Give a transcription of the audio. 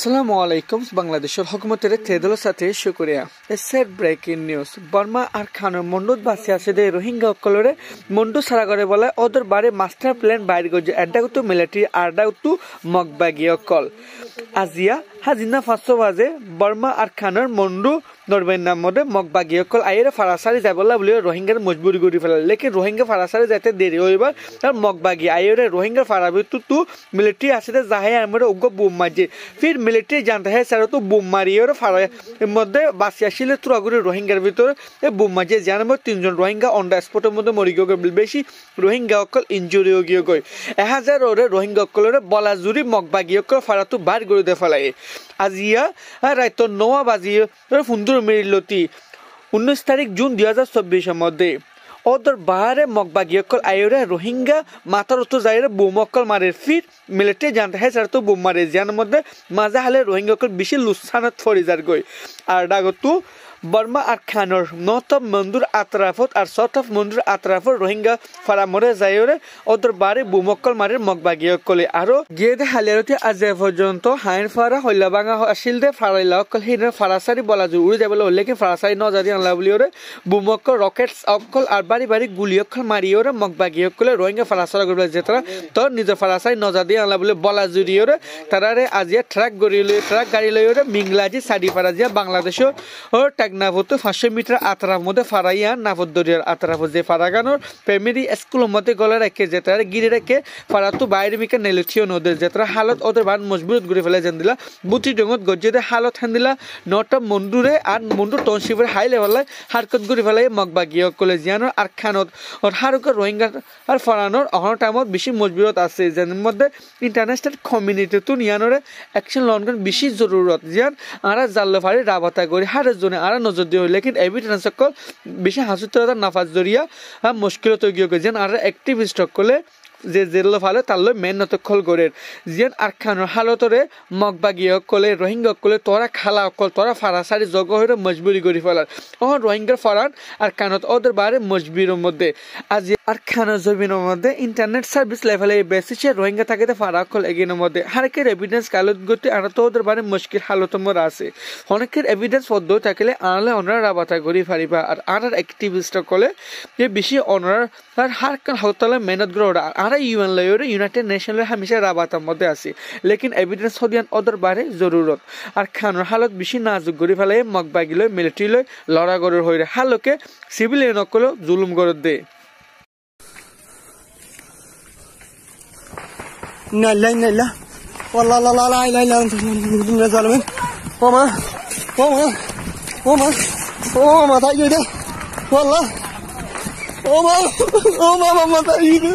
আসসালামু আলাইকুম বাংলাদেশের হুকুমতের থেদলের সাথে শুকরিয়া এ সেট ব্রেকিং নিউজ বর্মা আর খানের মন্ডুত বাসি আছে দে রোহিঙ্গা অকলরে মন্ডু সারা করে বলে ওদের বারে মাস্টার প্ল্যান বাইরে গজে এডাগুতু মিলিটারি আরডাগুতু মগবাগি অকল আজিয়া হাজিনা 500 বাজে বর্মা আর খানের মন্ডু নরবেন নাম মধ্যে মগবাগি অকল আইরে ফারাসারি যাবলা বলে রোহিঙ্গার মজবুরি করে ফেলা লেকিন রোহিঙ্গা ফারাসারি যাতে দেরি হইবার আর মগবাগি আইরে রোহিঙ্গা ফারাবি তু মিলিটারি আছে দে জাহে আমরা উগ্র বুম মাঝে फिर मिलिट्री जानते हैं सर तो बुम मारिए और फारा मध्य बासियाशिले तुरागुरी रोहिंग्यार ভিতর এই বুম মাঝে জানার মধ্যে 3 জন রোহিঙ্গা অন দ্য স্পটের মধ্যে মরি গিয়ে বেশি রোহিঙ্গা অকল ইনজুরি হয়ে গিয়ে গই 1000 ওরে রোহিঙ্গা অকলরে বলাজুরি মগবাগি অকল ফারা তো বার করে দে ফেলাই আজিয়া রাত 9 বাজিয়ে 15 মিনিট লতি 19 তারিখ জুন 2024 এর মধ্যে ওদের বাহারে মগবাগি অকল আইরে রোহিঙ্গা মাথার তো যাইরে বুম অকল মারে ফির মিলিটারি জানতে হয় স্যার তো বুম মারে যার মধ্যে মাজা হালে রোহিঙ্গা অকল বেশি লুসানাত ফরিজার গই আর ডাগতু বর্মা আর খানর নর্থ অফ মন্দির আতরাফত আর সাউথ অফ মন্দির আতরাফত রোহিঙ্গা ফারা মরে যাইরে ওদের বারে বুম অকল মারে মগবাগি অকলে আরো গিয়ে দে হালিয়ারতে আজ পর্যন্ত হাইন ফারা হইলা বাঙা আসিল দে ফারাইলা অকল হিনের ফারাসারি বলা জু উড়ে যাবে লেকে ফারাসারি নজারি আনলা বলিওরে বুম অকল রকেটস অকল আর বাড়ি বাড়ি গুলি অকল মারিওরে মগবাগি অকলে রোহিঙ্গা ফারাসারা করবে যেতারা তো নিজের ফারাসারি নজারি আনলা বলে বলা জুরিওরে তারারে আজিয়া ট্রাক গাড়ি লইওরে মিংলাজি সাডি ফারা জিয়া বাংলাদেশের ও নাভত 500 মিটার আতরার মধ্যে ফারাইয়া নাভদরিয়ার আতরাফ যে ফারাগানোর প্রাইমারি স্কুলের মধ্যে গলা রেখে যেতারা গিরে রেখে ফারাতু বাইরে মিকা নেলথিও নদের যেতারা হালত ওদের বান মজবুত করে ফেলে জান দিলা বুটি ডঙ্গত গজ্জেদে হালত হান দিলা নটা মন্ডুরে আর মন্ডুর টাউনশিপের হাই লেভেলে হারকত করে ফেলে মগবাগি কলেজ জিয়ানোর আর খানত ওর হারুক রোহিঙ্গা আর ফারানোর অহর টাইমত বেশি মজবুত আছে যার মধ্যে ইন্টারন্যাশনাল কমিউনিটি তো নিয়ানোরে অ্যাকশন লনগন বেশি জরুরত জিয়ান আরা জাল্লে ফারি রাবাতা করে হারের জন্য আর নজর দিও লেকিন এভিডেন্স সকল বেশি হাসুতরা নাফাজ জরিয়া মুশকিলত গিয়ে যেন আর অ্যাক্টিভিস্ট সকলে যে জেল ফালে তাল্লো মেন নতক্ষল গড়ের যেন আর খানোর হালতরে মগবাগি অকলে রোহিঙ্গা অকলে তোরা খালা অকল তোরা ফারাসারি জগ হয়ে মজবুরি করে ফেলার অহন রোহিঙ্গার ফরান আর খানত ওদের বারে মজবিরের মধ্যে আজ আর খানা জমিনের মধ্যে ইন্টারনেট সার্ভিস লেভেলে বেসিসে রোহিঙ্গা থাকে ফারা অকল এগিনের মধ্যে হারেকের এভিডেন্স কালত গতি আর তো ওদের বারে মুশকিল হালতমর আছে অনেকের এভিডেন্স পদ্ধ থাকলে আনলে অনারা রাবাতা করি ফারিবা আর আর অ্যাক্টিভিস্ট সকলে যে বেশি অনার আর হার কান হতলে মেহনত করে আর ইউএন লেয়ারে ইউনাইটেড নেশনের হামেশা রাবাতার মধ্যে আছে লেকিন এভিডেন্স হদিয়ান ওদের বারে জরুরত আর খানোর হালত বেশি নাজুক করে ফেলে মগবাগি লয় মিলিটারি লয় লড়া গড়ের হইরে হালকে সিভিলিয়ান অকল জুলুম গড় দে لا لا لا والله لا لا لا لا لا انت يا ظالمين وما وما تايده والله وما تايده